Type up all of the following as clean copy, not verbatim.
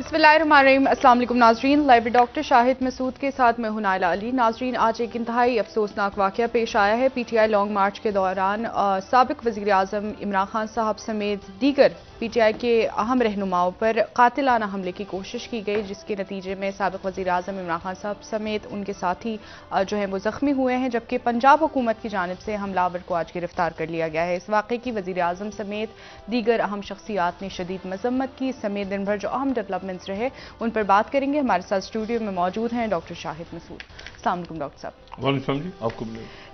बिस्मिल्लाहिर्रहमानिर्रहीम। अस्सलाम वालेकुम नाजरीन, लाइव डॉक्टर शाहिद मसूद के साथ मैं हूं नाइला अली। नाजरीन, आज एक इंतहाई अफसोसनाक वाक़या पेश आया है। पीटीआई लॉन्ग मार्च के दौरान साबिक वज़ीर आज़म इमरान खान साहब समेत दीगर पीटीआई के अहम रहनुमाओं पर कातिलाना हमले की कोशिश की गई, जिसके नतीजे में साबिक वज़ीर आज़म इमरान खान साहब समेत उनके साथी जो हैं वो ज़ख्मी हुए हैं, जबकि पंजाब हुकूमत की जानिब से हमलावर को आज गिरफ्तार कर लिया गया है। इस वाक़े की वज़ीर आज़म समेत दीगर अहम शख्सियात ने शदीद मजम्मत की। समेत दिन भर जो अहम डेवलपमेंट्स रहे उन पर बात करेंगे। हमारे साथ स्टूडियो में मौजूद हैं डॉक्टर शाहिद मसूद। अस्सलाम वालेकुम डॉक्टर साहब। वालेकुम जी, आपको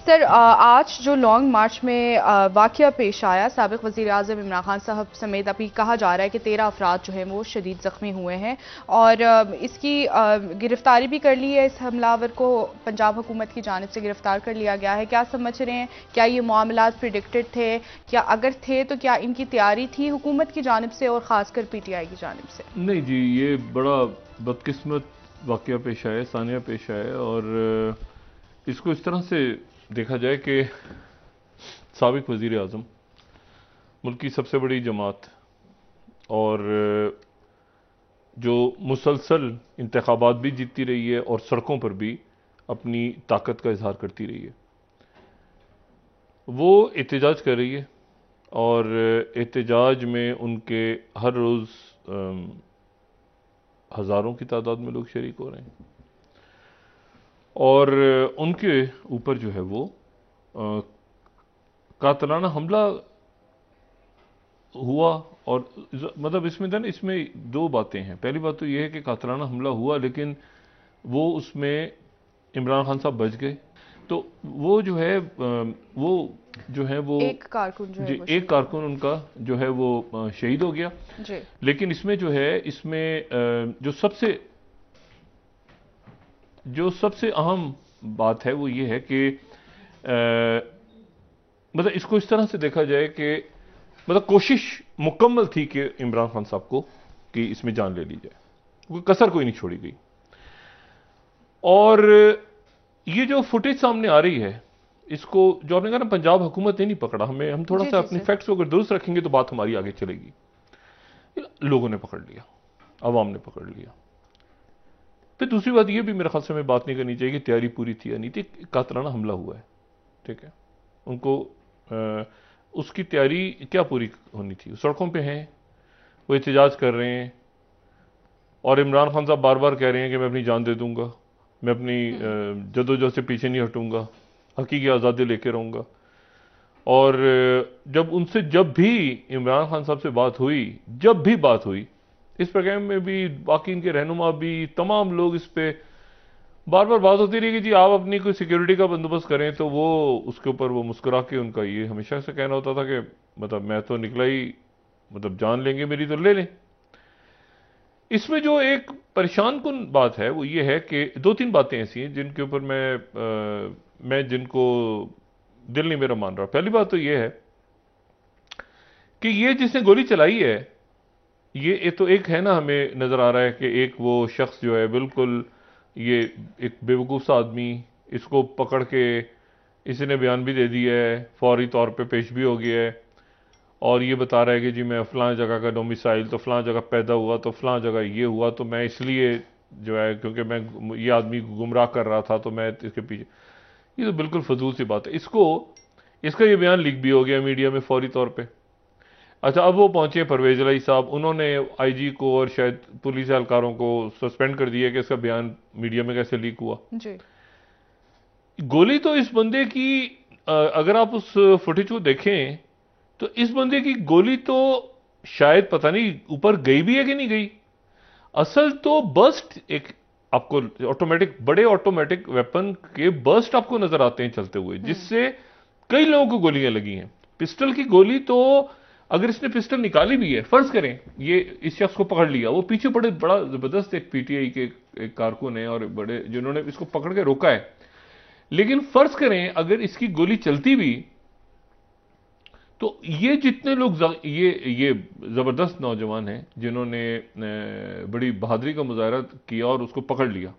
सर, आज जो लॉन्ग मार्च में वाक़या पेश आया, साबिक वज़ीर आज़म इमरान खान साहब समेत अभी कहा जा रहा है कि 13 अफराद जो हैं वो शदीद ज़ख्मी हुए हैं और इसकी गिरफ्तारी भी कर ली है। इस हमलावर को पंजाब हुकूमत की जानिब से गिरफ्तार कर लिया गया है। क्या समझ रहे हैं, क्या ये मामलात प्रिडिक्टेड थे? क्या अगर थे तो क्या इनकी तैयारी थी हुकूमत की जानिब से और ख़ासकर पीटीआई की जानिब से? नहीं जी, ये बड़ा बदकिस्मत वाक़या पेश आया, सानिया पेश आया और इसको इस तरह से देखा जाए कि साबिक वज़ीर आज़म, मुल्क की सबसे बड़ी जमात और जो मुसलसल इंतखाबात भी जीतती रही है और सड़कों पर भी अपनी ताकत का इजहार करती रही है, वो एहतजाज कर रही है और एहतजाज में उनके हर रोज़ हज़ारों की तादाद में लोग शरीक हो रहे हैं और उनके ऊपर जो है वो कातलाना हमला हुआ। और मतलब इसमें दो बातें हैं। पहली बात तो ये है कि कातलाना हमला हुआ, लेकिन वो उसमें इमरान खान साहब बच गए। तो वो जो है वो एक कारकुन जो है जी, एक कारकुन उनका जो है वो शहीद हो गया जी। लेकिन इसमें जो है इसमें जो सबसे अहम बात है वो ये है कि मतलब इसको इस तरह से देखा जाए कि मतलब कोशिश मुकम्मल थी कि इमरान खान साहब को कि इसमें जान ले ली जाए, कोई कसर कोई नहीं छोड़ी गई। और ये जो फुटेज सामने आ रही है, इसको जो आपने कहा ना पंजाब हुकूमत ने नहीं पकड़ा, हम थोड़ा सा अपने फैक्ट्स को अगर दुरुस्त रखेंगे तो बात हमारी आगे चलेगी। लोगों ने पकड़ लिया, अवाम ने पकड़ लिया। फिर दूसरी बात यह भी मेरे ख्याल से हमें बात नहीं करनी चाहिए कि तैयारी पूरी थी या नहीं थी। कातलाना हमला हुआ है, ठीक है, उनको उसकी तैयारी क्या पूरी होनी थी? सड़कों पे हैं, वो एहतजाज कर रहे हैं और इमरान खान साहब बार बार कह रहे हैं कि मैं अपनी जान दे दूंगा, मैं अपनी जदोजहद से पीछे नहीं हटूंगा, हकीकी आज़ादी लेके रहूंगा। और जब भी इमरान खान साहब से बात हुई, इस प्रोग्राम में भी बाकी इनके रहनुमा भी तमाम लोग इस पे बार बार बात होती रही कि जी आप अपनी कोई सिक्योरिटी का बंदोबस्त करें, तो वो उसके ऊपर वो मुस्कुरा के उनका ये हमेशा से कहना होता था कि मतलब मैं तो निकला ही, मतलब जान लेंगे मेरी तो ले लें। इसमें जो एक परेशान कुन बात है वो ये है कि दो तीन बातें ऐसी हैं जिनके ऊपर मैं जिनको दिल नहीं मेरा मान रहा। पहली बात तो ये है कि ये जिसने गोली चलाई है, ये तो एक है ना, हमें नजर आ रहा है कि एक वो शख्स जो है बिल्कुल ये एक बेवकूफ़ सा आदमी, इसको पकड़ के इसने बयान भी दे दिया है, फौरी तौर पे पेश भी हो गया है और ये बता रहा है कि जी मैं फ़लाँ जगह का डोमिसाइल, तो फ़लाँ जगह पैदा हुआ, तो फ़लाँ जगह ये हुआ, तो मैं इसलिए जो है क्योंकि मैं ये आदमी गुमराह कर रहा था तो मैं इसके पीछे। ये तो बिल्कुल फजूल सी बात है। इसका ये बयान लीक भी हो गया मीडिया में फौरी तौर पर। अच्छा, अब वो पहुंचे परवेज इलाही साहब, उन्होंने आईजी को और शायद पुलिस एहलकारों को सस्पेंड कर दिया कि इसका बयान मीडिया में कैसे लीक हुआ जी। गोली तो इस बंदे की अगर आप उस फुटेज को देखें तो इस बंदे की गोली तो शायद पता नहीं ऊपर गई भी है कि नहीं गई। असल तो बर्स्ट एक आपको बड़े ऑटोमेटिक वेपन के बर्स्ट आपको नजर आते हैं चलते हुए, जिससे कई लोगों को गोलियां लगी हैं। पिस्टल की गोली तो अगर इसने पिस्टल निकाली भी है, फर्ज करें ये इस शख्स को पकड़ लिया, वो पीछे बड़ा जबरदस्त एक पीटीआई के एक कारकुन है और बड़े जिन्होंने इसको पकड़ के रोका है, लेकिन फर्ज करें अगर इसकी गोली चलती भी तो ये जितने लोग ये जबरदस्त नौजवान हैं जिन्होंने बड़ी बहादुरी का मुजाहरा किया और उसको पकड़ लिया,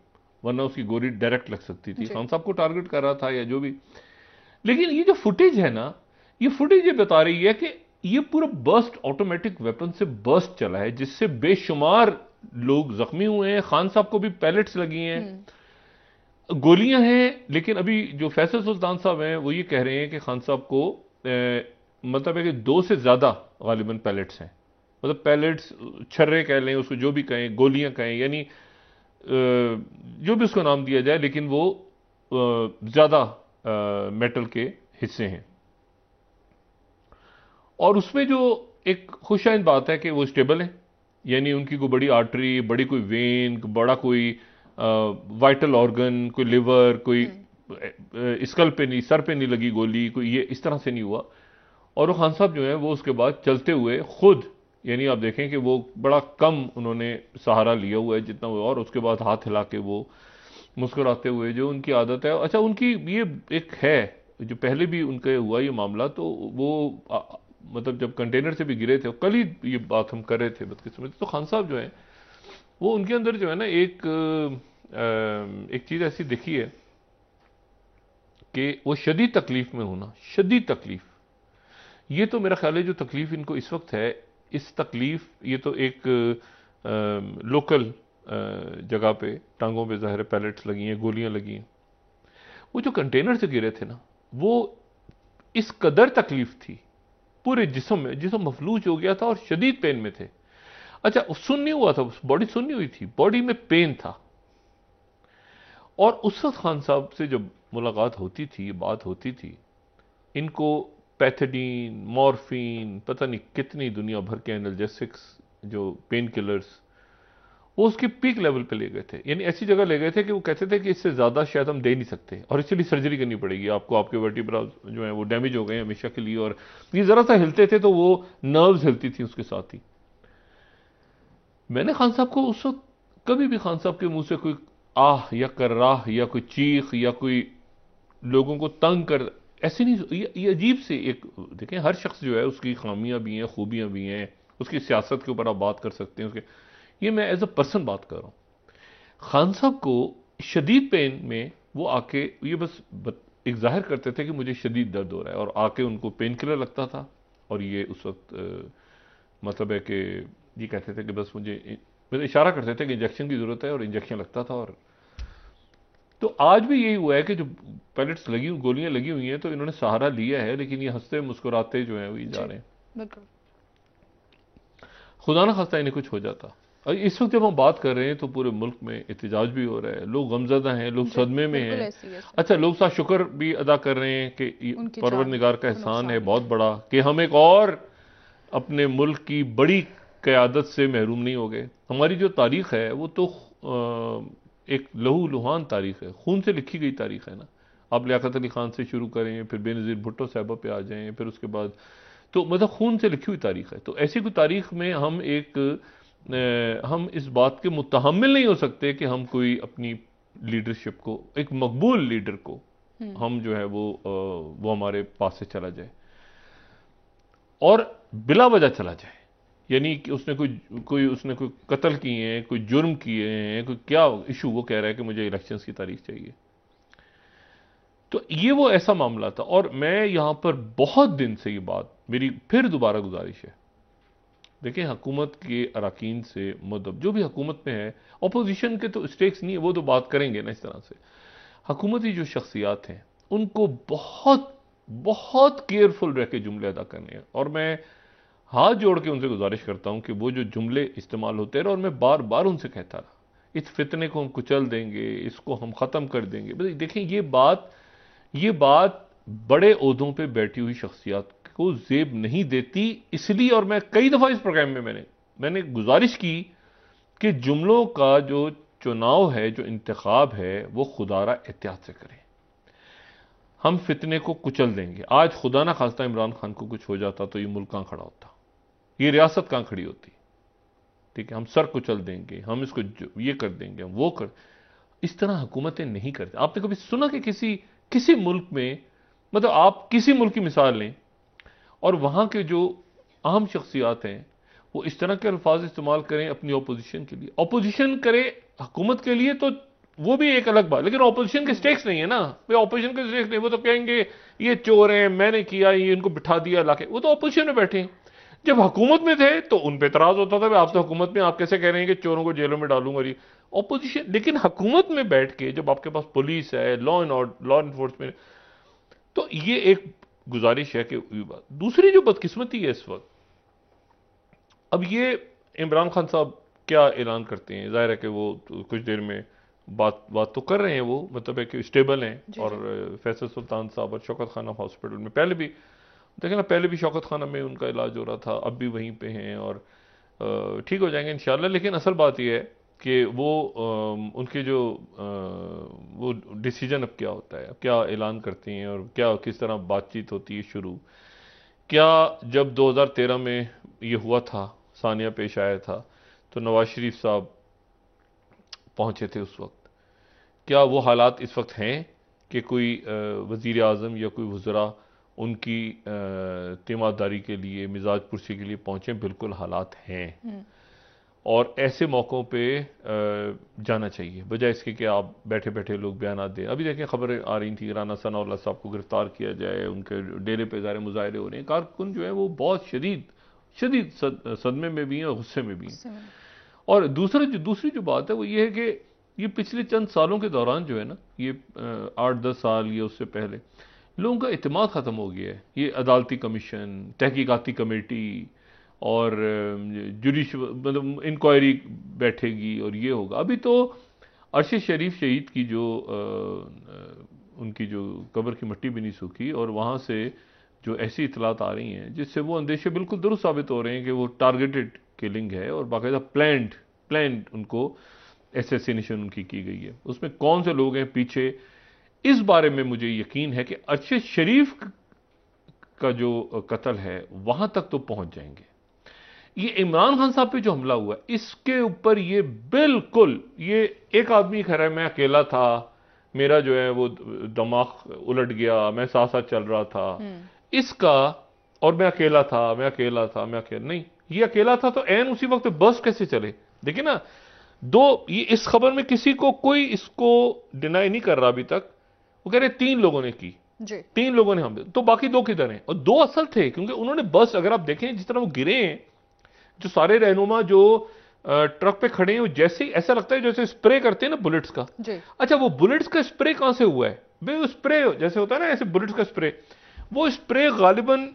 वरना उसकी गोली डायरेक्ट लग सकती थी, खान साहब को टारगेट कर रहा था या जो भी। लेकिन ये जो फुटेज है ना, ये फुटेज ये बता रही है कि ये पूरा बर्स्ट ऑटोमेटिक वेपन से बर्स्ट चला है, जिससे बेशुमार लोग जख्मी हुए हैं, खान साहब को भी पैलेट्स लगी हैं, गोलियां हैं। लेकिन अभी जो फैसल सुल्तान साहब हैं वो ये कह रहे हैं कि खान साहब को मतलब है कि 2 से ज्यादा गालिबन पैलेट्स हैं, मतलब पैलेट्स, छर्रे कह लें उसको, जो भी कहें, गोलियां कहें, यानी जो भी उसको नाम दिया जाए, लेकिन वो ज्यादा मेटल के हिस्से हैं। और उसमें जो एक खुशाइंद बात है कि वो स्टेबल है, यानी उनकी कोई बड़ी आर्टरी, बड़ी कोई वेन, बड़ा कोई वाइटल ऑर्गन, कोई लिवर, कोई स्कल पे नहीं, सर पे नहीं लगी गोली, कोई ये इस तरह से नहीं हुआ। और वो खान साहब जो है वो उसके बाद चलते हुए खुद, यानी आप देखें कि वो बड़ा कम उन्होंने सहारा लिया हुआ है जितना वो, और उसके बाद हाथ हिला के वो मुस्कुराते हुए, जो उनकी आदत है। अच्छा, उनकी ये एक है, जो पहले भी उनके हुआ ये मामला, तो वो मतलब जब कंटेनर से भी गिरे थे, कल ही ये बात हम कर रहे थे बदकिस्मती, तो खान साहब जो है वो, उनके अंदर जो है ना एक चीज ऐसी दिखी है कि वो शदीद तकलीफ में होना, शदीद तकलीफ, ये तो मेरा ख्याल है जो तकलीफ इनको इस वक्त है, इस तकलीफ, ये तो एक लोकल जगह पे टांगों पे ज़ाहिर पैलेट्स लगी हैं, गोलियां लगी हैं। वो जो कंटेनर से गिरे थे ना, वो इस कदर तकलीफ थी, पूरे जिस्म में, जिस्म मफलूज हो गया था और शदीद पेन में थे। अच्छा, सुन नहीं हुआ था, बॉडी सुन नहीं हुई थी, बॉडी में पेन था। और उस वक्त खान साहब से जब मुलाकात होती थी, बात होती थी, इनको पैथेडीन, मॉर्फिन, पता नहीं कितनी दुनिया भर के एनाल्जेसिक्स, जो पेन किलर्स, वो उसके पीक लेवल पे ले गए थे। यानी ऐसी जगह ले गए थे कि वो कहते थे कि इससे ज्यादा शायद हम दे नहीं सकते, और इसलिए सर्जरी करनी पड़ेगी आपको, आपके वर्टिब्रा जो है वो डैमेज हो गए हैं हमेशा के लिए। और ये जरा सा हिलते थे तो वो नर्व्स हिलती थी उसके साथ ही। मैंने खान साहब को उस वक्त कभी भी खान साहब के मुंह से कोई आह या कर्राह या कोई चीख या कोई लोगों को तंग कर, ऐसे नहीं, ये अजीब से एक, देखें हर शख्स जो है उसकी खामियां भी हैं, खूबियां भी हैं, उसकी सियासत के ऊपर आप बात कर सकते हैं उसके, ये मैं एज अ पर्सन बात कर रहा हूं। खान साहब को शदीद पेन में वो आके ये बस एक जाहिर करते थे कि मुझे शदीद दर्द हो रहा है, और आके उनको पेन किलर लगता था, और ये उस वक्त मतलब है कि ये कहते थे कि बस मुझे, मतलब इशारा करते थे कि इंजेक्शन की जरूरत है, और इंजेक्शन लगता था। और तो आज भी यही हुआ है कि जो पैलेट्स लगी, गोलियां लगी हुई हैं, तो इन्होंने सहारा लिया है, लेकिन ये हंसते मुस्कुराते जो है वो जा रहे हैं। खुदा ना खास्ता इन्हें कुछ हो जाता। और इस वक्त जब हम बात कर रहे हैं तो पूरे मुल्क में एहतजाज भी हो रहा है, लोग गमजदा हैं, लोग सदमे में हैं। अच्छा, लोग साथ शुक्र भी अदा कर रहे हैं कि परवरदिगार का एहसान है बहुत बड़ा कि हम एक और अपने मुल्क की बड़ी क़यादत से महरूम नहीं हो गए। हमारी जो तारीख है वो तो एक लहू लुहान तारीख है, खून से लिखी गई तारीख है ना। आप लियाकत अली खान से शुरू करें, फिर बेनज़ीर भुट्टो साहबा पे आ जाएं, फिर उसके बाद तो मतलब खून से लिखी हुई तारीख है। तो ऐसी कोई तारीख में हम इस बात के मुतहम्मिल नहीं हो सकते कि हम कोई अपनी लीडरशिप को, एक मकबूल लीडर को हम जो है वो हमारे पास से चला जाए और बिला वजह चला जाए। यानी कि उसने कोई कत्ल किए हैं, कोई जुर्म किए हैं, कोई क्या इशू, वो कह रहा है कि मुझे इलेक्शंस की तारीख चाहिए। तो ये वो ऐसा मामला था। और मैं यहां पर बहुत दिन से ये बात, मेरी फिर दोबारा गुजारिश है, देखिए हुकूमत के अरकान से, मतलब जो भी हुकूमत में है, अपोजिशन के तो स्टेक्स नहीं है, वो तो बात करेंगे ना इस तरह से। हुकूमती जो शख्सियात हैं उनको बहुत बहुत केयरफुल रह के जुमले अदा करने हैं। और मैं हाथ जोड़ के उनसे गुजारिश करता हूं कि वो जो जुमले इस्तेमाल होते रहे, और मैं बार बार उनसे कहता रहा, इस फितने को हम कुचल देंगे, इसको हम खत्म कर देंगे। देखें, ये बात बड़े ओहदों पे बैठी हुई शख्सियत को जेब नहीं देती, इसलिए। और मैं कई दफा इस प्रोग्राम में मैंने गुजारिश की कि जुमलों का जो चुनाव है, जो इंतखाब है, वो खुदारा एहतियात से करें। हम फितने को कुचल देंगे। आज खुदा ना खास्ता इमरान खान को कुछ हो जाता तो ये मुल्क कहां खड़ा होता, ये रियासत कहां खड़ी होती? ठीक है, हम सर कुचल देंगे, हम इसको ये कर देंगे, हम वो कर, इस तरह हुकूमतें नहीं करती। आपने कभी सुना कि किसी मुल्क में, मतलब आप किसी मुल्क की मिसाल लें और वहां के जो अहम शख्सियात हैं वो इस तरह के अल्फाज इस्तेमाल करें अपनी ऑपोजिशन के लिए? ऑपोजिशन करे हुकूमत के लिए तो वो भी एक अलग बात, लेकिन ऑपोजिशन के स्टेक्स नहीं है ना। ऑपोजिशन के स्टेक्स नहीं, वो तो कहेंगे ये चोर हैं, मैंने किया, ये इनको बिठा दिया लाके, वो तो ऑपोजिशन में बैठे हैं। जब हुकूमत में थे तो उन पे एतराज होता था, आप तो हुकूमत में, आप कैसे कह रहे हैं कि चोरों को जेलों में डालूंगा, ये ऑपोजिशन। लेकिन हुकूमत में बैठ के जब आपके पास पुलिस है, law and order, law enforcement, तो ये एक गुजारिश है कि बात। दूसरी जो बदकिस्मती है इस वक्त, अब ये इमरान खान साहब क्या ऐलान करते हैं, जाहिर है कि वो कुछ देर में बात तो कर रहे हैं, वो मतलब है कि स्टेबल हैं। और फैसल सुल्तान साहब और शौकत खाना हॉस्पिटल में, पहले भी देखें ना, पहले भी शौकत खाना में उनका इलाज हो रहा था, अब भी वहीं पे हैं और ठीक हो जाएंगे इंशाल्लाह। लेकिन असल बात यह है कि वो उनके जो वो डिसीजन अब क्या होता है, क्या ऐलान करती हैं और क्या किस तरह बातचीत होती है शुरू। क्या जब 2013 में ये हुआ था, सानिया पेश आया था, तो नवाज शरीफ साहब पहुंचे थे उस वक्त, क्या वो हालात इस वक्त हैं कि कोई वज़ीर आज़म या कोई वज़रा उनकी तीमारदारी के लिए, मिजाज पुरसी के लिए पहुंचे? बिल्कुल हालात हैं। और ऐसे मौक़ों पे जाना चाहिए, बजाय इसके कि आप बैठे बैठे लोग बयान दें। अभी देखें खबरें आ रही थी, राना सनाउल्लाह साहब को गिरफ्तार किया जाए, उनके डेरे पे ज़ाहिर मुजाहरे हो रहे हैं। कारकुन जो है वो बहुत शदीद सदमे में भी हैं और गुस्से में भी हैं। और दूसरी जो बात है वो ये है कि ये पिछले चंद सालों के दौरान जो है ना, ये 8-10 साल या उससे पहले, लोगों का इत्मीनान ख़त्म हो गया है। ये अदालती कमीशन, तहकीकाती कमेटी और मतलब इंक्वायरी बैठेगी और ये होगा। अभी तो अरशद शरीफ शहीद की जो उनकी जो कब्र की मिट्टी भी नहीं सूखी, और वहाँ से जो ऐसी इतलात आ रही हैं जिससे वो अंदेशे बिल्कुल दुरुस्त साबित हो रहे हैं कि वो टारगेटेड किलिंग है और बाकायदा प्लान्ड उनको असैसिनेशन उनकी की गई है। उसमें कौन से लोग हैं पीछे, इस बारे में मुझे यकीन है कि अरशद शरीफ का जो कत्ल है वहां तक तो पहुंच जाएंगे। ये इमरान खान साहब पे जो हमला हुआ है, इसके ऊपर ये बिल्कुल, ये एक आदमी खैर है, मैं अकेला था, मेरा जो है वो दिमाग उलट गया, मैं साथ साथ चल रहा था, इसका, और मैं अकेला नहीं, ये अकेला था तो एन उसी वक्त बस कैसे चले। देखिए ना, ये इस खबर में किसी को कोई इसको डिनाई नहीं कर रहा अभी तक। वो कह रहे 3 लोगों ने की, 3 लोगों ने हमले, तो बाकी 2 किधर हैं? और 2 असल थे, क्योंकि उन्होंने बस, अगर आप देखें जिस तरह वो गिरे हैं, जो सारे रहनुमा जो ट्रक पे खड़े हैं, जैसे ऐसा लगता है जैसे स्प्रे करते हैं ना बुलेट्स का। अच्छा, वो बुलेट्स का स्प्रे कहां से हुआ है भाई? वो स्प्रे जैसे होता है ना, ऐसे बुलेट्स का स्प्रे, वो स्प्रे गालिबन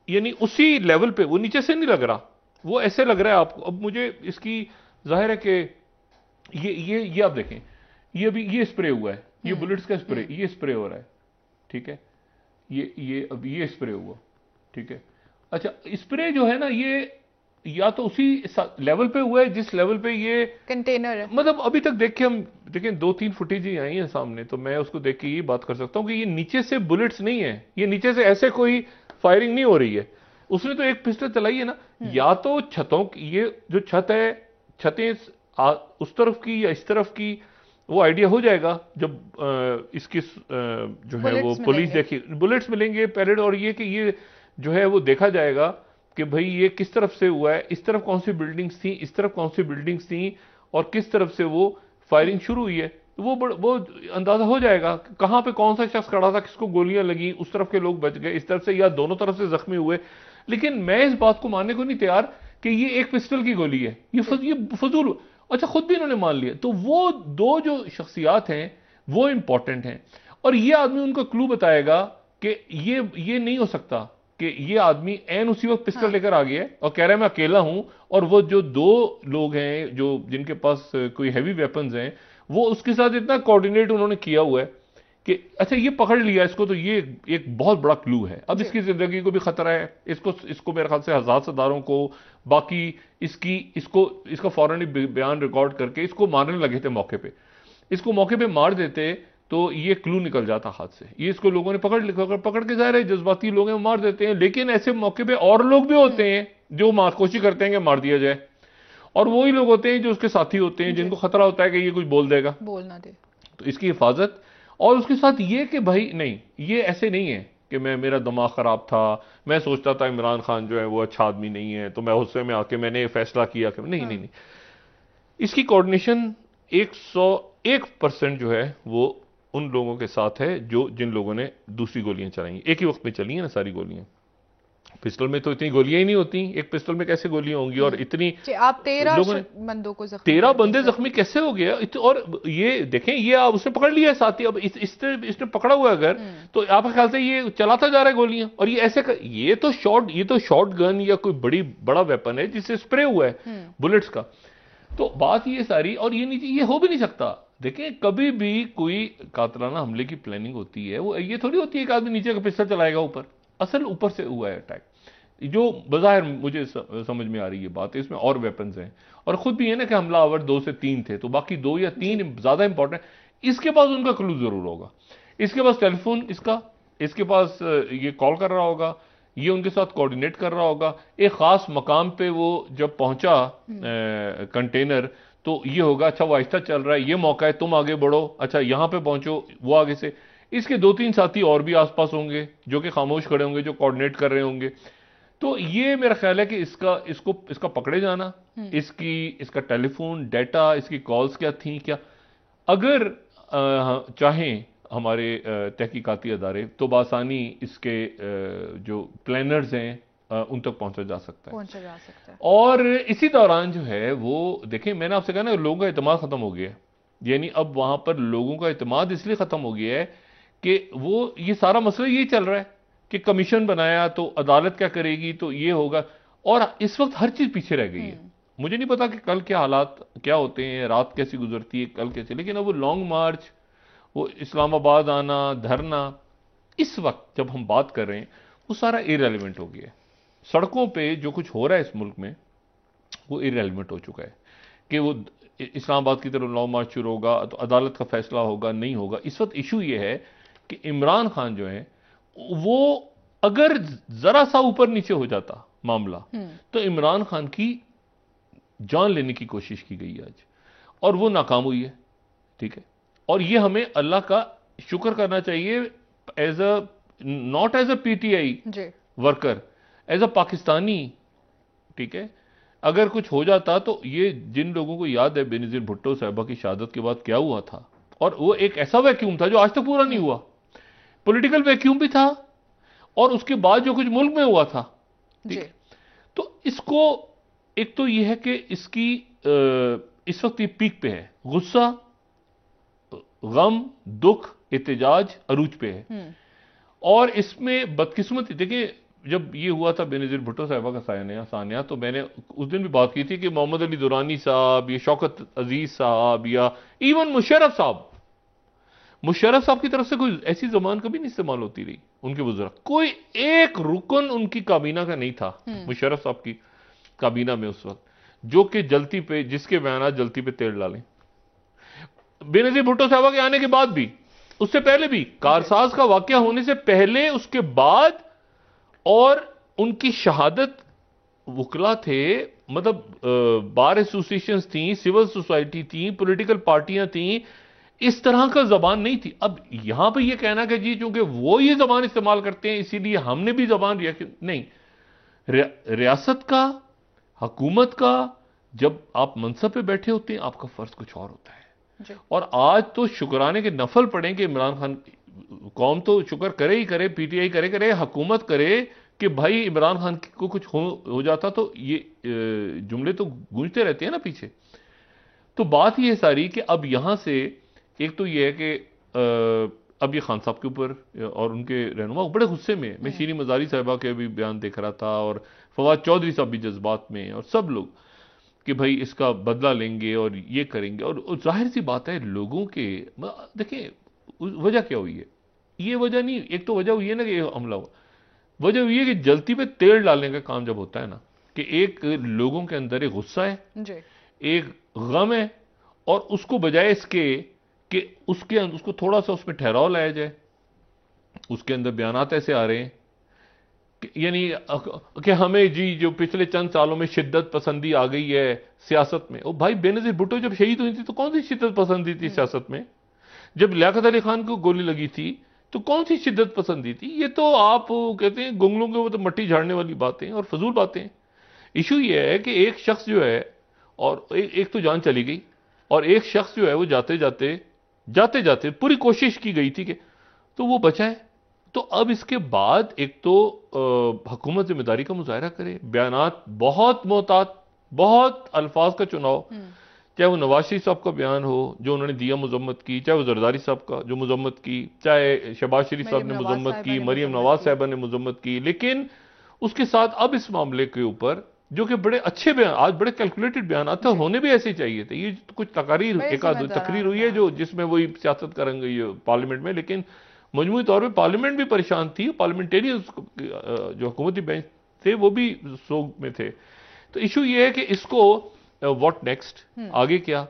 यानी उसी लेवल पे, वो नीचे से नहीं लग रहा, वो ऐसे लग रहा है आपको। अब मुझे इसकी जाहिर है कि ये आप देखें, ये अभी ये स्प्रे हुआ है, ये बुलेट्स का स्प्रे, ये स्प्रे हो रहा है, ठीक है, ये स्प्रे हुआ, ठीक है। अच्छा, स्प्रे जो है ना, ये या तो उसी लेवल पे हुआ है जिस लेवल पे ये कंटेनर है। मतलब अभी तक देखें 2-3 फुटेज ही आई है सामने, तो मैं उसको देख के ये बात कर सकता हूं कि ये नीचे से बुलेट्स नहीं है, ये नीचे से ऐसे कोई फायरिंग नहीं हो रही है। उसने तो एक पिस्टल चलाई है ना, या तो छतों की, ये जो छत है, छतें उस तरफ की या इस तरफ की, वो आइडिया हो जाएगा जब इसकी जो है वो पुलिस देखी, बुलेट्स मिलेंगे पैरेड, और ये कि ये जो है वो देखा जाएगा कि भाई ये किस तरफ से हुआ है, इस तरफ कौन सी बिल्डिंग्स थी, इस तरफ कौन सी बिल्डिंग्स थी, और किस तरफ से वो फायरिंग शुरू हुई है। तो वो अंदाजा हो जाएगा कहां पे कौन सा शख्स खड़ा था, किसको गोलियां लगी, उस तरफ के लोग बच गए, इस तरफ से, या दोनों तरफ से जख्मी हुए। लेकिन मैं इस बात को मानने को नहीं तैयार कि ये एक पिस्टल की गोली है, ये फजूल। अच्छा, खुद भी इन्होंने मान लिया। तो वो 2 जो शख्सियात हैं वो इंपॉर्टेंट हैं, और ये आदमी उनको क्लू बताएगा कि ये नहीं हो सकता कि ये आदमी एन उसी वक्त पिस्टल लेकर आ गया और कह रहा है मैं अकेला हूं, और वो जो 2 लोग हैं जो जिनके पास कोई हैवी वेपन्स हैं, वो उसके साथ इतना कोऑर्डिनेट उन्होंने किया हुआ है कि अच्छा ये पकड़ लिया इसको, तो ये एक बहुत बड़ा क्लू है। अब इसकी जिंदगी को भी खतरा है, इसको मेरे ख्याल से हजारों को, बाकी इसका फौरन बयान रिकॉर्ड करके इसको मारने लगे थे मौके पे। इसको मौके पे मार देते तो ये क्लू निकल जाता हाथ से। ये इसको लोगों ने पकड़ के, जाहिर है जज्बाती लोग हैं, मार देते हैं। लेकिन ऐसे मौके पे और लोग भी होते हैं जो कोशिश करते हैं कि मार दिया जाए, और वही लोग होते हैं जो उसके साथी होते हैं जिनको खतरा होता है कि ये कुछ बोल देगा, बोल ना दे। तो इसकी हिफाजत, और उसके साथ ये कि भाई नहीं, ये ऐसे नहीं है कि मेरा दिमाग खराब था, मैं सोचता था इमरान खान जो है वो अच्छा आदमी नहीं है, तो मैं गुस्से में आके मैंने फैसला किया कि नहीं। इसकी कोऑर्डिनेशन 101% जो है वो उन लोगों के साथ है जिन लोगों ने दूसरी गोलियां चलाई, एक ही वक्त में चली हैं ना सारी गोलियां। पिस्टल में तो इतनी गोलियां ही नहीं होती, एक पिस्टल में कैसे गोलियां होंगी? और इतनी आप 13 बंदों को जख्मी, 13 बंदे जख्मी कैसे हो गया? और ये देखें, ये आप उसने पकड़ लिया है साथी, अब इसने पकड़ा हुआ अगर, तो आपके ख्याल से ये चलाता जा रहा है गोलियां, और ये ऐसे ये तो शॉर्ट गन या कोई बड़ा वेपन है जिससे स्प्रे हुआ है बुलेट्स का। तो बात ये सारी, और ये हो भी नहीं सकता। देखिए, कभी भी कोई कातलाना हमले की प्लानिंग होती है, वो ये थोड़ी होती है कि आदमी नीचे का पिस्टल चलाएगा ऊपर। असल ऊपर से हुआ है अटैक, जो बज़ाहिर मुझे समझ में आ रही है बात है, इसमें और वेपन्स हैं, और खुद भी है ना कि हमलावर 2 से 3 थे, तो बाकी 2 या 3 ज्यादा इंपॉर्टेंट। इसके पास उनका क्लू जरूर होगा, इसके पास टेलीफोन इसके पास ये कॉल कर रहा होगा, ये उनके साथ कोऑर्डिनेट कर रहा होगा। एक खास मकाम पे वो जब पहुंचा कंटेनर, तो ये होगा अच्छा वो आहिस्ता चल रहा है, ये मौका है, तुम आगे बढ़ो, अच्छा यहां पे पहुंचो, वो आगे से। इसके 2-3 साथी और भी आसपास होंगे जो कि खामोश खड़े होंगे, जो कोऑर्डिनेट कर रहे होंगे। तो ये मेरा ख्याल है कि इसका पकड़े जाना, इसका टेलीफोन डाटा, इसकी कॉल्स क्या थी, क्या अगर चाहें हमारे तहकीकाती अदारे, तो बासानी इसके जो प्लानर्स हैं उन तक पहुंचा जा सकता है। और इसी दौरान जो है वो देखें, मैंने आपसे कहा ना, लोगों का इत्मीनान खत्म हो गया है। यानी अब वहां पर लोगों का इत्मीनान इसलिए खत्म हो गया है कि वो ये सारा मसला यही चल रहा है कि कमीशन बनाया तो अदालत क्या करेगी, तो ये होगा, और इस वक्त हर चीज पीछे रह गई है। मुझे नहीं पता कि कल के हालात क्या होते हैं, रात कैसी गुजरती है, कल कैसे, लेकिन अब वो लॉन्ग मार्च, वो इस्लामाबाद आना, धरना, इस वक्त जब हम बात कर रहे हैं वो सारा इररेलेवेंट हो गया है। सड़कों पे जो कुछ हो रहा है इस मुल्क में वो इररेलेवेंट हो चुका है कि वो इस्लामाबाद की तरफ लॉन्ग मार्च शुरू होगा तो अदालत का फैसला होगा, नहीं होगा। इस वक्त इशू ये है कि इमरान खान जो है वो अगर जरा सा ऊपर नीचे हो जाता मामला, तो इमरान खान की जान लेने की कोशिश की गई आज, और वो नाकाम हुई है। ठीक है, और ये हमें अल्लाह का शुक्र करना चाहिए, not as a PTI worker, as a Pakistani. ठीक है, अगर कुछ हो जाता तो ये जिन लोगों को याद है बेनजीर भुट्टो साहिबा की शहादत के बाद क्या हुआ था, और वो एक ऐसा वैक्यूम था जो आज तक पूरा नहीं हुआ, पॉलिटिकल वैक्यूम भी था, और उसके बाद जो कुछ मुल्क में हुआ था। ठीक, तो इसको एक तो ये है कि इसकी इस वक्त ये पीक पे है, गुस्सा, गम, दुख, एहतजाज अरूज पे है। और इसमें बदकिस्मती, देखिए जब ये हुआ था बेनजीर भुट्टो साहिबा का सानिया, तो मैंने उस दिन भी बात की थी कि मोहम्मद अली दुरानी साहब, या शौकत अजीज साहब, या इवन मुशर्रफ साहब की तरफ से कोई ऐसी जबान कभी नहीं इस्तेमाल होती रही। उनके बुजुर्ग कोई एक रुकन उनकी काबीना का नहीं था, मुशर्रफ साहब की काबीना में उस वक्त, जो कि जलती पे, जिसके बयान जलती पे तेल डालें। बेनजीर भुट्टो साहबा के आने के बाद भी, उससे पहले भी, कारसाज का वाकया होने से पहले, उसके बाद, और उनकी शहादत, वकला थे, मतलब बार एसोसिएशंस थी, सिविल सोसाइटी थी, पॉलिटिकल पार्टियां थी, इस तरह का जबान नहीं थी। अब यहां पे ये कहना कि जी चूंकि वो ये जबान इस्तेमाल करते हैं इसीलिए हमने भी जबान नहीं। रियासत का, हुकूमत का, जब आप मनसब पे बैठे होते हैं आपका फर्ज कुछ और होता है। और आज तो शुक्राने के नफल पड़े कि इमरान खान, कौम तो शुक्र करे ही करे, पीटीआई करे, हुकूमत करे कि भाई इमरान खान को कुछ हो जाता, तो ये जुमले तो गूंजते रहते हैं ना पीछे। तो बात ये सारी कि अब यहां से एक तो ये है कि अब ये खान साहब के ऊपर और उनके रहनुमा बड़े गुस्से में, मैं शीरी मजारी साहिबा के भी बयान देख रहा था, और फवाद चौधरी साहब भी जज्बात में, और सब लोग कि भाई इसका बदला लेंगे और ये करेंगे। और जाहिर सी बात है लोगों के, देखिए वजह क्या हुई है, ये वजह नहीं, एक तो वजह हुई है ना कि हमला हुआ, वजह हुई है कि जलती पे तेल डालने का काम जब होता है ना, कि एक लोगों के अंदर एक गुस्सा है, एक गम है, और उसको बजाय इसके कि उसको थोड़ा सा उसमें ठहराव लाया जाए, उसके अंदर बयानात ऐसे आ रहे हैं यानी कि हमें जी जो पिछले चंद सालों में शिद्दत पसंदी आ गई है सियासत में। ओ भाई, बेनजीर भुट्टो जब शहीद हुई थी तो कौन सी शिद्दत पसंदी थी सियासत में? जब लियाकत अली खान को गोली लगी थी तो कौन सी शिद्दत पसंदी थी? ये तो आप कहते हैं गुंगलों के वो तो मट्टी झाड़ने वाली बातें और फजूल बातें। इशू ये है कि एक शख्स जो है, और एक तो जान चली गई, और एक शख्स जो है वो जाते जाते पूरी कोशिश की गई थी कि तो वो बचा है, तो अब इसके बाद एक तो हुकूमत जिम्मेदारी का मुजाहरा करे, बयानात बहुत मोहतात, बहुत अल्फाज का चुनाव, चाहे वो नवाज शरीफ साहब का बयान हो जो उन्होंने दिया मजम्मत की, चाहे वो जरदारी साहब का जो मजम्मत की, चाहे शहबाज शरीफ साहब ने मजम्मत की, मरियम नवाज साहबा ने मजम्मत की, लेकिन उसके साथ अब इस मामले के ऊपर जो कि बड़े अच्छे बयान, आज बड़े कैलकुलेटेड बयान आते हैं, होने भी ऐसे ही चाहिए थे। ये कुछ तकारीर, एक आध तकरीर हुई है जो जिसमें वही सियासत का रंग ये पार्लियामेंट में, लेकिन मजमूई तौर पर पार्लियामेंट भी परेशान थी, पार्लियामेंटेरियन जो हुकूमती बेंच थे वो भी सोग में थे। तो इशू ये है कि इसको व्हाट नेक्स्ट, आगे क्या,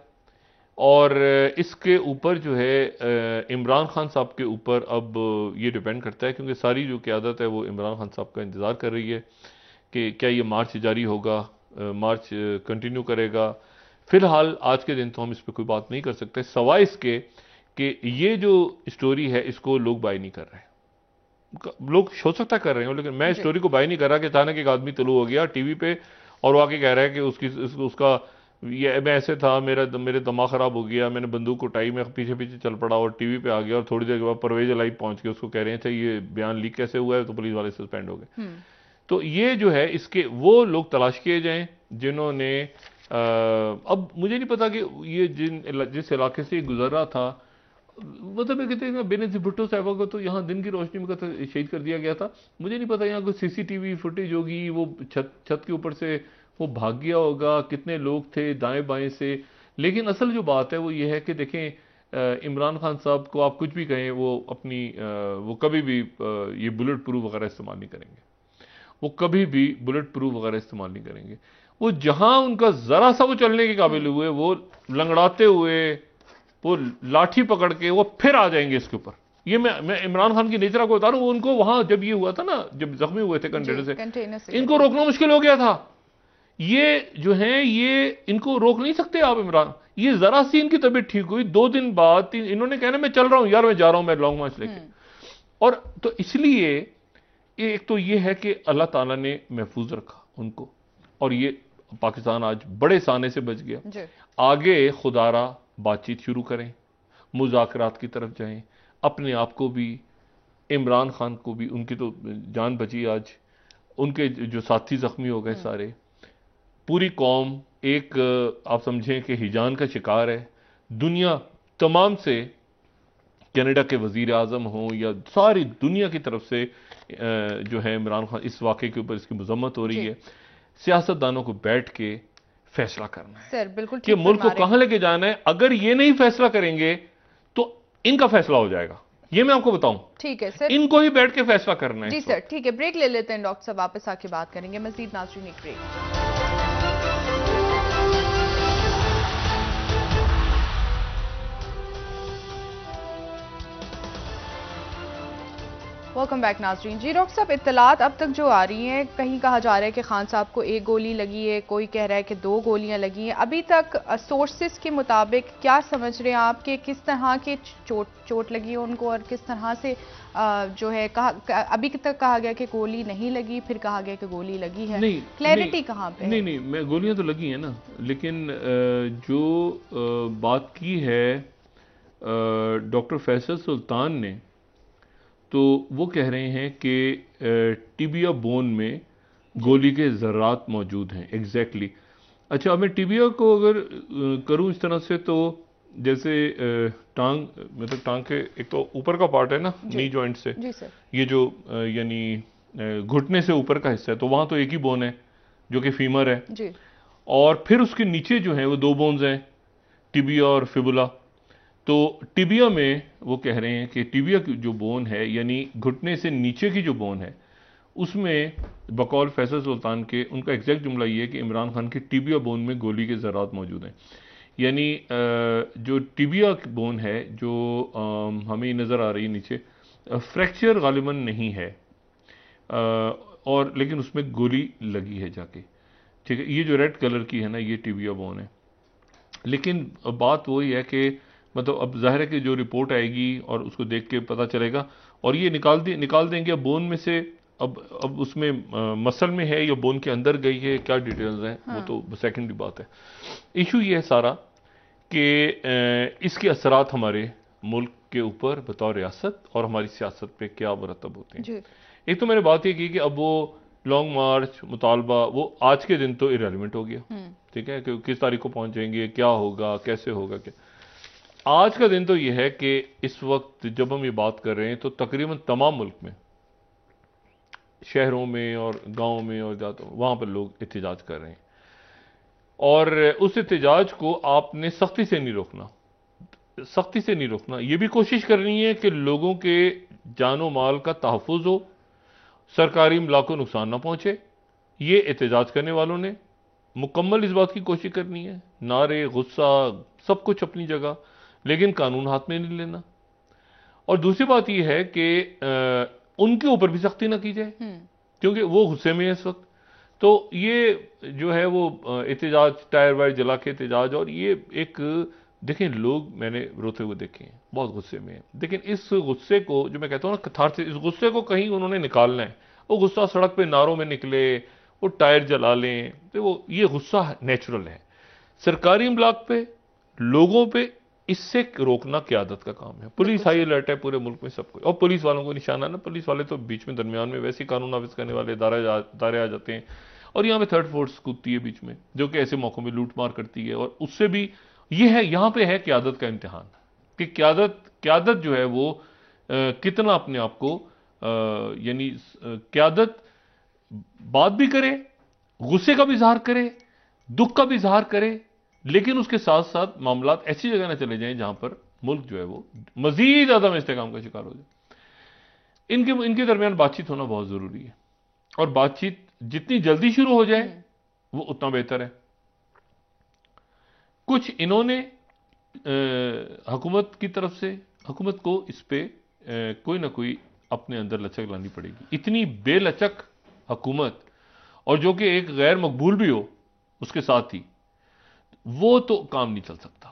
और इसके ऊपर जो है इमरान खान साहब के ऊपर अब ये डिपेंड करता है, क्योंकि सारी जो क़यादत है वो इमरान खान साहब का इंतज़ार कर रही है कि क्या ये मार्च जारी होगा, मार्च कंटिन्यू करेगा। फिलहाल आज के दिन तो हम इस पर कोई बात नहीं कर सकते, सवाए इसके कि ये जो स्टोरी है इसको लोग बाय नहीं कर रहे। लोग हो सकता कर रहे हो, लेकिन मैं स्टोरी को बाय नहीं कर रहा कि अचानक एक आदमी तलू हो गया टीवी पे और वो आके कह रहा है कि उसका ये मैं ऐसे था, मेरे दिमाग खराब हो गया, मैंने बंदूक उठाई, मैं पीछे पीछे चल पड़ा और टीवी पे आ गया, और थोड़ी देर के बाद परवेज लाइव पहुंच के उसको कह रहे हैं अच्छा ये बयान लीक कैसे हुआ है, तो पुलिस वाले सस्पेंड हो गए। तो ये जो है इसके वो लोग तलाश किए जाएं जिन्होंने अब मुझे नहीं पता कि ये जिस इलाके से गुजर रहा था, मतलब कहते हैं बेनजीर भुट्टो साहबा को तो यहाँ दिन की रोशनी में शहीद कर दिया गया था। मुझे नहीं पता यहाँ कोई सीसीटीवी फुटेज होगी, वो छत के ऊपर से वो भाग गया होगा, कितने लोग थे दाएं बाएं से। लेकिन असल जो बात है वो ये है कि देखें इमरान खान साहब को आप कुछ भी कहें, वो अपनी वो कभी भी ये बुलेट प्रूफ वगैरह इस्तेमाल नहीं करेंगे, वो कभी भी बुलेट प्रूफ वगैरह इस्तेमाल नहीं करेंगे। वो जहां उनका जरा सा वो चलने के काबिल हुए, वो लंगड़ाते हुए वो लाठी पकड़ के वो फिर आ जाएंगे इसके ऊपर। ये मैं इमरान खान की नेचर को बता रहा हूं, उनको वहां जब ये हुआ था ना, जब जख्मी हुए थे कंटेनर से, इनको रोकना मुश्किल हो गया था। ये जो है ये इनको रोक नहीं सकते आप इमरान। ये जरा सी इनकी तबीयत ठीक हुई, 2 दिन बाद इन्होंने कहना मैं चल रहा हूं यार, मैं जा रहा हूं, मैं लॉन्ग मार्च लेके। और तो इसलिए एक तो ये है कि अल्लाह ताला ने महफूज रखा उनको, और ये पाकिस्तान आज बड़े साने से बच गया। आगे खुदारा बातचीत शुरू करें, मुज़ाकरात की तरफ जाएं, अपने आप को भी, इमरान खान को भी, उनकी तो जान बची आज, उनके जो साथी जख्मी हो गए सारे, पूरी कौम एक आप समझें कि हिजान का शिकार है। दुनिया तमाम से, कनाडा के वजीर आजम हों या सारी दुनिया की तरफ से जो है इमरान खान इस वाक़े के ऊपर इसकी मजम्मत हो रही है। सियासतदानों को बैठ के फैसला करना है सर, बिल्कुल कि मुल्क को कहां लेके जाना है। अगर ये नहीं फैसला करेंगे तो इनका फैसला हो जाएगा, ये मैं आपको बताऊं। ठीक है सर, इनको ही बैठ के फैसला करना है। जी सर, ठीक है, ब्रेक ले लेते हैं डॉक्टर साहब, वापस आके बात करेंगे मजीद। नाज़रीन एक ब्रेक। वेलकम बैक नाज़रीन। जी डॉक्टर साहब, इत्तलात अब तक जो आ रही हैं, कहीं कहा जा रहा है कि खान साहब को 1 गोली लगी है, कोई कह रहा है कि 2 गोलियां लगी हैं। अभी तक सोर्सेस के मुताबिक क्या समझ रहे हैं आप कि किस तरह की चोट लगी है उनको, और किस तरह से जो है अभी तक कहा गया कि गोली नहीं लगी, फिर कहा गया कि गोली लगी है, क्लैरिटी कहाँ पे है? नहीं, गोलियां तो लगी हैं ना, लेकिन जो बात की है डॉक्टर फैसल सुल्तान ने, तो वो कह रहे हैं कि टिबिया बोन में गोली के ज़र्रात मौजूद हैं। एग्जैक्टली। अच्छा, मैं टिबिया को अगर करूं इस तरह से, तो जैसे टांग, मतलब टांग के एक तो ऊपर का पार्ट है ना, नी जॉइंट से, जी सर, ये जो यानी घुटने से ऊपर का हिस्सा है, तो वहां तो एक ही बोन है जो कि फीमर है जी, और फिर उसके नीचे जो है वो 2 बोन्स हैं, टिबिया और फिबुला। तो टिबिया में वो कह रहे हैं कि टिबिया की जो बोन है, यानी घुटने से नीचे की जो बोन है, उसमें बकौल फैसल सुल्तान के, उनका एग्जैक्ट जुमला ये है कि इमरान खान की टिबिया बोन में गोली के ज़रात मौजूद हैं। यानी जो टिबिया बोन है जो हमें नज़र आ रही है नीचे, फ्रैक्चर गालिबन नहीं है, और लेकिन उसमें गोली लगी है जाके। ठीक है, ये जो रेड कलर की है ना, ये टिबिया बोन है। लेकिन बात वही है कि मतलब अब जाहिर है कि जो रिपोर्ट आएगी और उसको देख के पता चलेगा, और ये निकाल देंगे बोन में से। अब उसमें मसल में है या बोन के अंदर गई है, क्या डिटेल्स हैं वो तो सेकेंडरी बात है। इशू ये है सारा कि इसके असरात हमारे मुल्क के ऊपर बतौर रियासत और हमारी सियासत पे क्या मुरतब होते हैं। जी। एक तो मैंने बात ये की कि अब वो लॉन्ग मार्च मुतालबा वो आज के दिन तो इरेलीवेंट हो गया, ठीक है, कि किस तारीख को पहुंचेंगे, क्या होगा, कैसे होगा, क्या। आज का दिन तो ये है कि इस वक्त जब हम ये बात कर रहे हैं तो तकरीबन तमाम मुल्क में, शहरों में और गांव में और जातो वहां पर लोग एहतजाज कर रहे हैं, और उस एहतजाज को आपने सख्ती से नहीं रोकना, सख्ती से नहीं रोकना। यह भी कोशिश करनी है कि लोगों के जानो माल का तहफ़्फ़ुज़ हो, सरकारी इमलाक को नुकसान ना पहुंचे। ये एहतजाज करने वालों ने मुकम्मल इस बात की कोशिश करनी है, नारे, गुस्सा, सब कुछ अपनी जगह, लेकिन कानून हाथ में नहीं लेना। और दूसरी बात यह है कि उनके ऊपर भी सख्ती ना की जाए, क्योंकि वो गुस्से में है इस वक्त। तो ये जो है वो एहतजाज, टायर वायर जला के एहतजाज, और ये एक देखें, लोग मैंने रोते हुए देखे हैं, बहुत गुस्से में हैं, लेकिन इस गुस्से को, जो मैं कहता हूँ ना कथारसिस, इस गुस्से को कहीं उन्होंने निकालना है। वो गुस्सा सड़क पे नारों में निकले, वो टायर जला लें, तो वो ये गुस्सा नेचुरल है। सरकारी इमलाक पे, लोगों पे इससे रोकना क़यादत का काम है। पुलिस हाई अलर्ट है पूरे मुल्क में, सबको, और पुलिस वालों को निशाना ना, पुलिस वाले तो बीच में दरमियान में वैसे ही कानून नाफिज करने वाले दायरे आ जाते हैं, और यहाँ पे थर्ड फोर्स कूदती है बीच में, जो कि ऐसे मौकों में लूट मार करती है। और उससे भी ये है, यहां पे है क़यादत का इम्तिहान, कि क़यादत जो है वो कितना अपने आप को, यानी क़यादत बात भी करे, गुस्से का भी इजहार करे, दुख का भी इजहार करे, लेकिन उसके साथ साथ मामलात ऐसी जगह ना चले जाएं जहां पर मुल्क जो है वो मजीद अदम इस्तेकाम का शिकार हो जाए। इनके दरमियान बातचीत होना बहुत जरूरी है, और बातचीत जितनी जल्दी शुरू हो जाए वो उतना बेहतर है। कुछ इन्होंने हुकूमत की तरफ से, हुकूमत को इस पे कोई ना कोई अपने अंदर लचक लानी पड़ेगी। इतनी बेलचक हुकूमत, और जो कि एक गैर मकबूल भी हो उसके साथ ही, वो तो काम नहीं चल सकता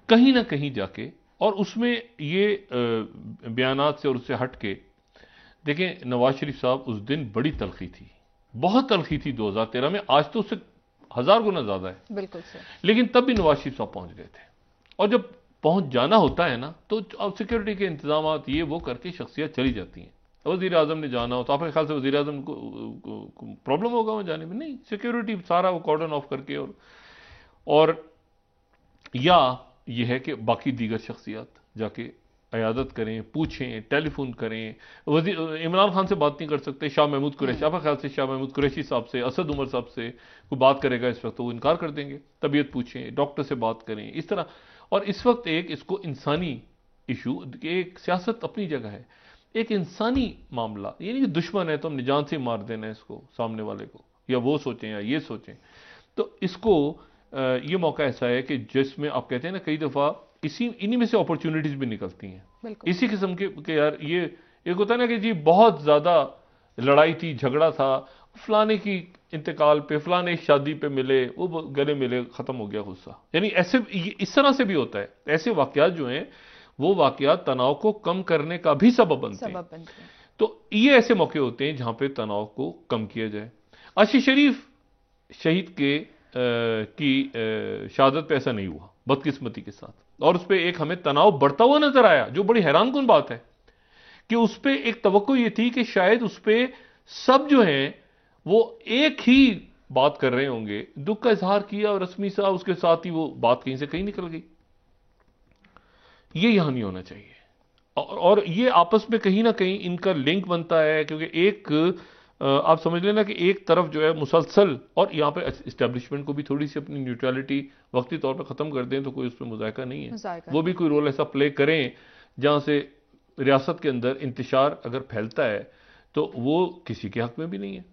कहीं ना कहीं जाके। और उसमें ये बयानात से और उससे हट के देखें, नवाज शरीफ साहब उस दिन बड़ी तलखी थी, बहुत तलखी थी 2013 में, आज तो उससे 1000 गुना ज्यादा है। बिल्कुल सर। लेकिन तब भी नवाज शरीफ साहब पहुंच गए थे, और जब पहुंच जाना होता है ना, तो अब सिक्योरिटी के इंतजाम ये वो करके शख्सियत चली जाती हैं। वजीर आजम ने जाना हो तो आपके ख्याल से वजीर आजम को प्रॉब्लम होगा वहां जाने में? नहीं, सिक्योरिटी सारा वो कॉर्डन ऑफ करके, और या यह है कि बाकी दीगर शख्सियत जाके अयादत करें, पूछें, टेलीफोन करें। इमरान खान से बात नहीं कर सकते, शाह महमूद कुरैशी, आपका ख्याल से शाह महमूद कुरैशी साहब से, असद उमर साहब से कोई बात करेगा इस वक्त तो वो इनकार कर देंगे। तबीयत पूछें, डॉक्टर से बात करें, इस तरह। और इस वक्त एक इसको इंसानी इशू, एक सियासत अपनी जगह है, एक इंसानी मामला, ये नहीं कि दुश्मन है तो हमने जान से मार देना है इसको, सामने वाले को, या वो सोचें या ये सोचें। तो इसको ये मौका ऐसा है कि जिसमें आप कहते हैं ना, कई दफा इन्हीं में से अपॉर्चुनिटीज भी निकलती हैं। इसी किस्म के यार, ये एक होता है ना कि जी बहुत ज्यादा लड़ाई थी, झगड़ा था, फलाने की इंतकाल पे, फलाने शादी पे मिले, वो गले मिले, खत्म हो गया गुस्सा। यानी ऐसे इस तरह से भी होता है। ऐसे वाकयात जो हैं वो वाकयात तनाव को कम करने का भी सबब बनते हैं। तो ये ऐसे मौके होते हैं जहां पे तनाव को कम किया जाए। आशीष शरीफ शहीद की शहादत पे ऐसा नहीं हुआ, बदकिस्मती के साथ, और उस पर एक हमें तनाव बढ़ता हुआ नजर आया, जो बड़ी हैरानकुन बात है कि उस पर एक तवक्को ये थी कि शायद उस पर सब जो हैं वो एक ही बात कर रहे होंगे, दुख का इजहार किया, और रस्मी साहब उसके साथ ही वो बात कहीं से कहीं निकल गई। ये यहां नहीं होना चाहिए, और ये आपस में कहीं ना कहीं इनका लिंक बनता है, क्योंकि एक आप समझ लेना कि एक तरफ जो है मुसलसल, और यहां पे एस्टेब्लिशमेंट को भी थोड़ी सी अपनी न्यूट्रलिटी वक्ती तौर पर खत्म कर दें तो कोई उस पर मुजायका नहीं है, वो भी कोई रोल ऐसा प्ले करें जहां से रियासत के अंदर इंतशार अगर फैलता है तो वो किसी के हक में भी नहीं है,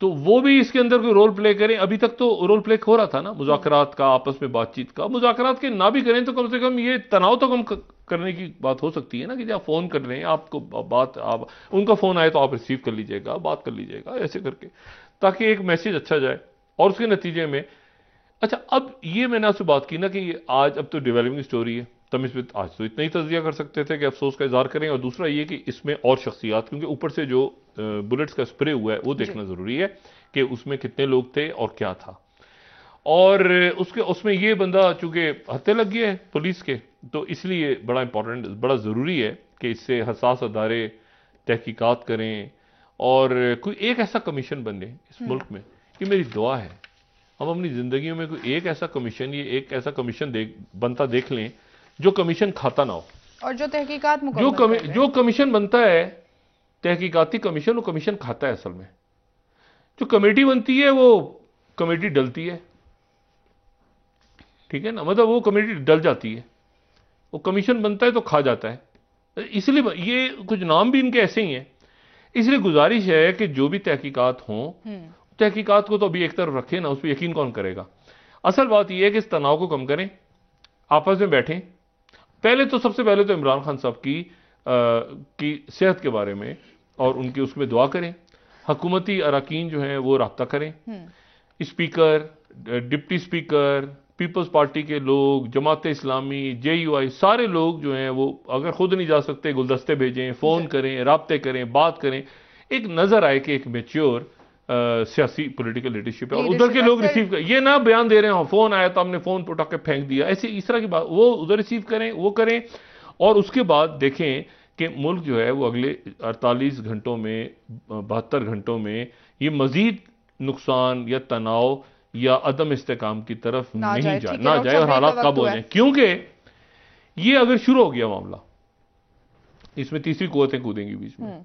तो वो भी इसके अंदर कोई रोल प्ले करें। अभी तक तो रोल प्ले हो रहा था ना मुज़ाकरात का, आपस में बातचीत का। मुज़ाकरात के ना भी करें तो कम से कम ये तनाव तो कम करने की बात हो सकती है ना, कि जब फोन कर रहे हैं आपको बात, आप उनका फोन आए तो आप रिसीव कर लीजिएगा, बात कर लीजिएगा, ऐसे करके, ताकि एक मैसेज अच्छा जाए। और उसके नतीजे में अच्छा, अब ये मैंने आपसे बात की ना कि आज अब तो डेवलपिंग स्टोरी है, तब इसमें आज तो इतना ही तजिया कर सकते थे कि अफसोस का इजहार करें, और दूसरा ये कि इसमें और शख्सियात, क्योंकि ऊपर से जो बुलेट्स का स्प्रे हुआ है वो देखना जरूरी है कि उसमें कितने लोग थे और क्या था। और उसमें ये बंदा चूंकि हत्या लग गया है पुलिस के, तो इसलिए बड़ा इंपॉर्टेंट, बड़ा ज़रूरी है कि इससे हसास अदारे तहकीकात करें और कोई एक ऐसा कमीशन बने इस मुल्क में। ये मेरी दुआ है, हम अपनी ज़िंदगियों में कोई एक ऐसा कमीशन, ये एक ऐसा कमीशन बनता देख लें जो कमीशन खाता ना हो, और जो तहकीकात जो कमीशन बनता है तहकीकाती कमीशन, वो कमीशन खाता है। असल में जो कमेटी बनती है वो कमेटी डलती है, ठीक है ना, मतलब वो कमेटी डल जाती है, वो कमीशन बनता है तो खा जाता है। इसलिए ये कुछ नाम भी इनके ऐसे ही हैं। इसलिए गुजारिश है कि जो भी तहकीकात हों, तहकीकात को तो अभी एक तरफ रखें ना, उस पर यकीन कौन करेगा। असल बात यह है कि इस तनाव को कम करें, आपस में बैठें। पहले तो सबसे पहले तो इमरान खान साहब की सेहत के बारे में और उनकी उसमें दुआ करें। हुकूमती अरकान जो हैं वो रब्ता करें, speaker, deputy speaker, people's party के लोग, जमात इस्लामी, JUI, सारे लोग जो हैं वो अगर खुद नहीं जा सकते गुलदस्ते भेजें, फ़ोन करें, राब्ते करें, बात करें। एक नज़र आए कि एक मैच्योर सियासी पॉलिटिकल लीडरशिप है और उधर के लोग रिसीव करें। ये ना बयान दे रहे हो, फ़ोन आया तो हमने फ़ोन उठा के फेंक दिया, ऐसे इस तरह की बात, वो उधर रिसीव करें, वो करें। और उसके बाद देखें कि मुल्क जो है वो अगले 48 घंटों में, 72 घंटों में ये मजीद नुकसान या तनाव या अदम इस्तेकाम की तरफ ना जाए और हालात कब हो जाए। क्योंकि ये अगर शुरू हो गया मामला, इसमें तीसरी कुव्वतें कूदेंगी बीच में।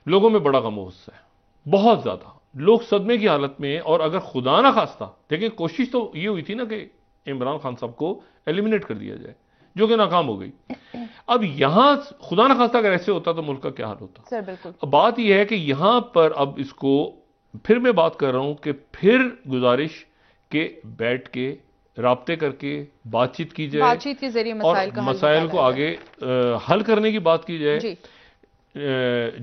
लोगों में बड़ा गम गुस्सा है, बहुत ज्यादा लोग सदमे की हालत में। और अगर खुदा ना खास्ता, देखिए कोशिश तो ये हुई थी ना कि इमरान खान साहब को एलिमिनेट कर दिया जाए, जो कि नाकाम हो गई। अब यहां खुदा ना खास्ता अगर ऐसे होता तो मुल्क का क्या हाल होता। सर बिल्कुल। अब बात यह है कि यहां पर अब इसको फिर मैं बात कर रहा हूं कि फिर गुजारिश के बैठ के राब्ते करके बातचीत की जाए, बातचीत के जरिए मसाइल को आगे हल करने की बात की जाए।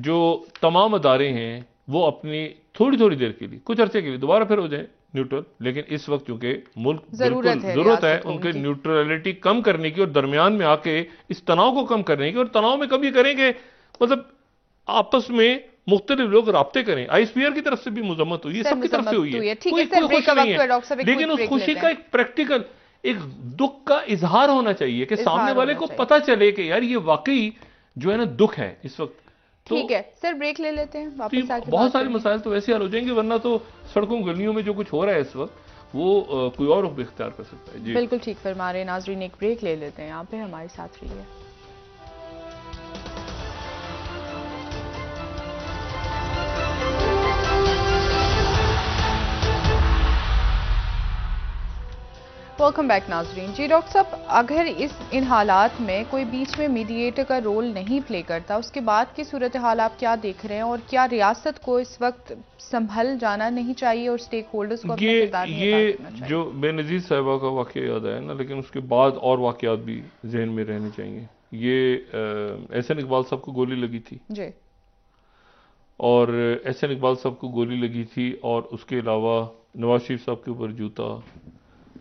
जो तमाम अदारे हैं वो अपनी थोड़ी थोड़ी देर के लिए, कुछ अरसे के लिए दोबारा फिर हो जाए न्यूट्रल, लेकिन इस वक्त चूंकि मुल्क जरूरत है उनके न्यूट्रलिटी कम करने की और दरमियान में आके इस तनाव को कम करने की। और तनाव में कभी करेंगे, मतलब आपस में मुख्तलिफ लोग राब्ते करें। ISPR की तरफ से भी मजम्मत हुई है, सबकी तरफ से हुई है, कोई खुश नहीं है, लेकिन उस खुशी का एक प्रैक्टिकल, एक दुख का इजहार होना चाहिए कि सामने वाले को पता चले कि यार ये वाकई जो है ना दुख है इस वक्त। ठीक है सर, ब्रेक ले लेते हैं, वापस आके बहुत सारे मसाइल तो वैसे हल हो जाएंगे, वरना तो सड़कों गलियों में जो कुछ हो रहा है इस वक्त वो कोई और रुख इख्तियार कर सकता है। जी बिल्कुल ठीक फरमा रहे नाजरीन, एक ब्रेक ले लेते हैं, यहाँ पे हमारे साथ रहिए। वेलकम बैक नाजरीन। जी डॉक्टर साहब, अगर इन हालात में कोई बीच में मीडिएटर का रोल नहीं प्ले करता, उसके बाद की सूरत हाल आप क्या देख रहे हैं, और क्या रियासत को इस वक्त संभल जाना नहीं चाहिए और स्टेक होल्डर्स को अपना किरदार निभाना चाहिए? जो बेनज़ीर साहिबा का वाक़या याद आया ना, लेकिन उसके बाद और वाक़यात भी जहन में रहने चाहिए। ये एहसन इकबाल साहब को गोली लगी थी जी, और एहसन इकबाल साहब को गोली लगी थी, और उसके अलावा नवाज शरीफ साहब के ऊपर जूता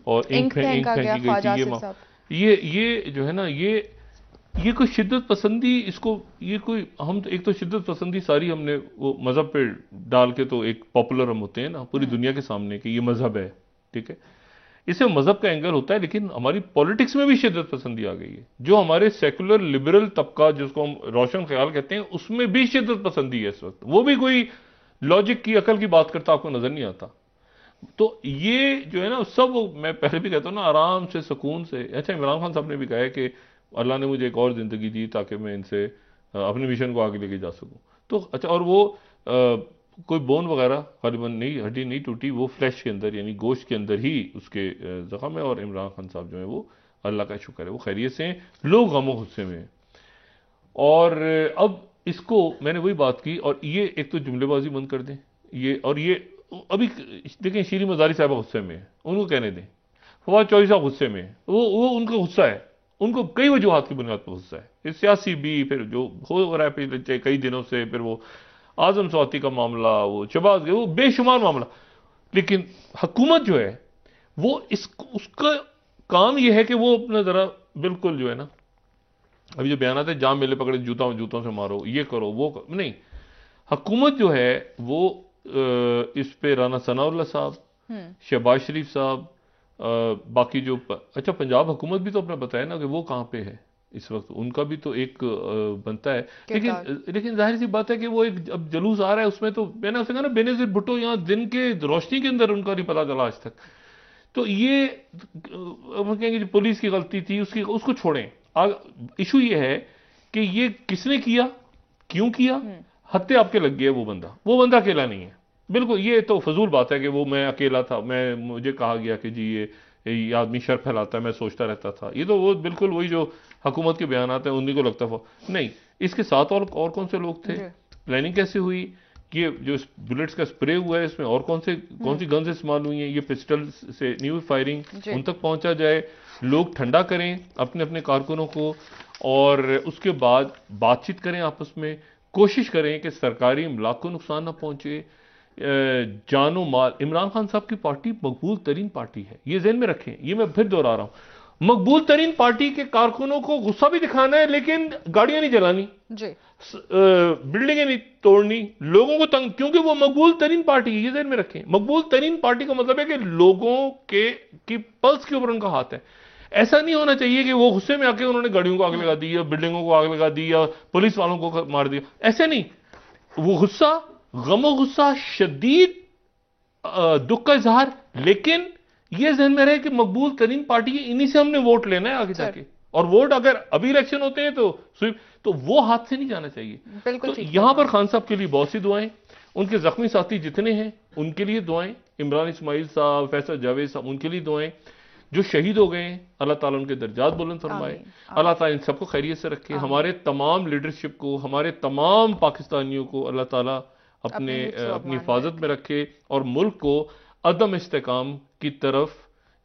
और इंक फेंकी गई थी। ये जो है ना, ये कोई शिद्दत पसंदी, इसको ये कोई, हम तो एक तो शिद्दत पसंदी सारी हमने वो मजहब पे डाल के तो एक पॉपुलर हम होते हैं ना पूरी दुनिया के सामने कि ये मजहब है, ठीक है, इससे मजहब का एंगल होता है। लेकिन हमारी पॉलिटिक्स में भी शिद्दत पसंदी आ गई है। जो हमारे सेकुलर लिबरल तबका जिसको हम रोशन ख्याल कहते हैं, उसमें भी शिद्दत पसंदी है इस वक्त। वो भी कोई लॉजिक की, अकल की बात करता आपको नजर नहीं आता। तो ये जो है ना सब, मैं पहले भी कहता हूँ ना, आराम से सुकून से। अच्छा, इमरान खान साहब ने भी कहा है कि अल्लाह ने मुझे एक और ज़िंदगी दी ताकि मैं इनसे अपने मिशन को आगे लेके जा सकूं। तो अच्छा, और वो कोई बोन वगैरह ग़ालिबन नहीं, हड्डी नहीं टूटी, वो फ्लैश के अंदर यानी गोश्त के अंदर ही उसके ज़ख्म है। और इमरान खान साहब जो है वो अल्लाह का शुक्र है वो खैरियत से हैं, लोग गमो गुस्से में हैं। और अब इसको मैंने वही बात की, और ये एक तो जुमलेबाजी बंद कर दें ये, और ये अभी देखें शीरी मजारी साहबा गुस्से में है, उनको कहने दें। फवाद चौधरी साहब गुस्से में है, वो उनका गुस्सा है, उनको कई वजूहात की बुनियाद पर गुस्सा है। सियासी भी, फिर जो हो रहा है पिछले कई दिनों से, फिर वो आजम स्वाति का मामला, वो शहबाज, वो बेशुमार मामला। लेकिन हुकूमत जो है वो उसका काम यह है कि वो अपना जरा बिल्कुल जो है ना, अभी जो बयान आते हैं जाम मेले पकड़े जूतों से मारो, ये करो वो करो, नहीं, हुकूमत जो है वो इस पे राना सनाउल्लाह साहब, शहबाज शरीफ साहब, बाकी जो अच्छा पंजाब हुकूमत भी तो अपना बताया ना कि वो कहाँ पे है इस वक्त, उनका भी तो एक बनता है। लेकिन जाहिर सी बात है कि वो एक अब जुलूस आ रहा है उसमें, तो मैंने उससे कहा ना बेनजीर भुट्टो यहाँ दिन के रोशनी के अंदर उनका नहीं पता चला आज तक। तो ये हम कहेंगे जो पुलिस की गलती थी उसको छोड़ें। इशू ये है कि ये किसने किया, क्यों किया, हत्या आपके लग गई है। वो बंदा अकेला नहीं है। बिल्कुल ये तो फजूल बात है कि वो मैं अकेला था, मुझे कहा गया कि जी ये आदमी शर फैलाता है, मैं सोचता रहता था। ये तो वो बिल्कुल वही जो हुकूमत के बयान आते हैं उन्हीं को लगता था। नहीं, इसके साथ और कौन से लोग थे, प्लानिंग कैसे हुई, ये जो बुलेट्स का स्प्रे हुआ है इसमें और कौन सी गन्स इस्तेमाल हुई हैं, ये पिस्टल से न्यू फायरिंग उन तक पहुंचा जाए। लोग ठंडा करें अपने अपने कारकुनों को और उसके बाद बातचीत करें आपस में, कोशिश करें कि सरकारी इमलाक को नुकसान ना पहुंचे, जानो माल। इमरान खान साहब की पार्टी मकबूल तरीन पार्टी है, ये ज़हन में रखें। ये मैं फिर दोहरा रहा हूं, मकबूल तरीन पार्टी के कारकुनों को गुस्सा भी दिखाना है लेकिन गाड़ियां नहीं जलानी जी, बिल्डिंगें नहीं तोड़नी, लोगों को तंग, क्योंकि वो मकबूल तरीन पार्टी है। ये ज़हन में रखें, मकबूल तरीन पार्टी का मतलब है कि लोगों की पल्स के ऊपर उनका हाथ है। ऐसा नहीं होना चाहिए कि वो गुस्से में आके उन्होंने गाड़ियों को आग लगा दी या बिल्डिंगों को आग लगा दी या पुलिस वालों को मार दिया। ऐसे नहीं, वो गुस्सा, गमो गुस्सा, शदीद दुख का इजहार, लेकिन यह जहन में रहे कि मकबूल तरीन पार्टी है, इन्हीं से हमने वोट लेना है आगे जाके। और वोट अगर अभी इलेक्शन होते हैं तो वो हाथ से नहीं जाना चाहिए। तो यहां पर खान साहब के लिए बहुत सी दुआएं, उनके जख्मी साथी जितने हैं उनके लिए दुआएं, इमरान इस्माइल साहब, फैसल जावेद साहब, उनके लिए दुआएं। जो शहीद हो गए हैं अल्लाह ताला उनके दर्जात बुलंद फरमाए, अल्लाह ताला इन सबको खैरियत से रखे। हमारे तमाम लीडरशिप को, हमारे तमाम पाकिस्तानियों को अल्लाह ताला अपनी हिफाजत में रखे और मुल्क को अदम इस्तेकाम की तरफ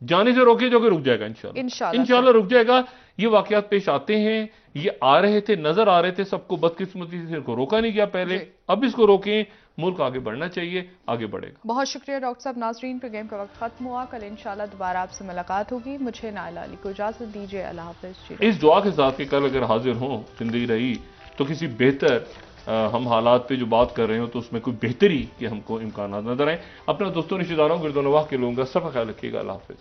जाने से रोके, जो कि रुक जाएगा इंशाल्लाह रुक जाएगा। ये वाकयात पेश आते हैं, ये आ रहे थे, नजर आ रहे थे सबको, बदकिस्मती से इनको रोका नहीं गया पहले, अब इसको रोकें, मुल्क आगे बढ़ना चाहिए, आगे बढ़ेगा। बहुत शुक्रिया डॉक्टर साहब। नाजरीन, प्रोग्राम का वक्त खत्म हुआ, कल इंशाल्लाह दोबारा आपसे मुलाकात होगी। मुझे नाइला अली को इजाजत दीजिए, अल्लाह हाफिज। इस दुआ के साथ कि कल अगर हाजिर हों, जिंदगी रही तो किसी बेहतर हम हालात पे जो बात कर रहे हो तो उसमें कोई बेहतरी के हमको इम्कान नजर आए। अपना दोस्तों, रिश्तेदारों, गिरदोनवाह के लोगों का सब ख्याल रखिएगा। अल्लाह हाफिज।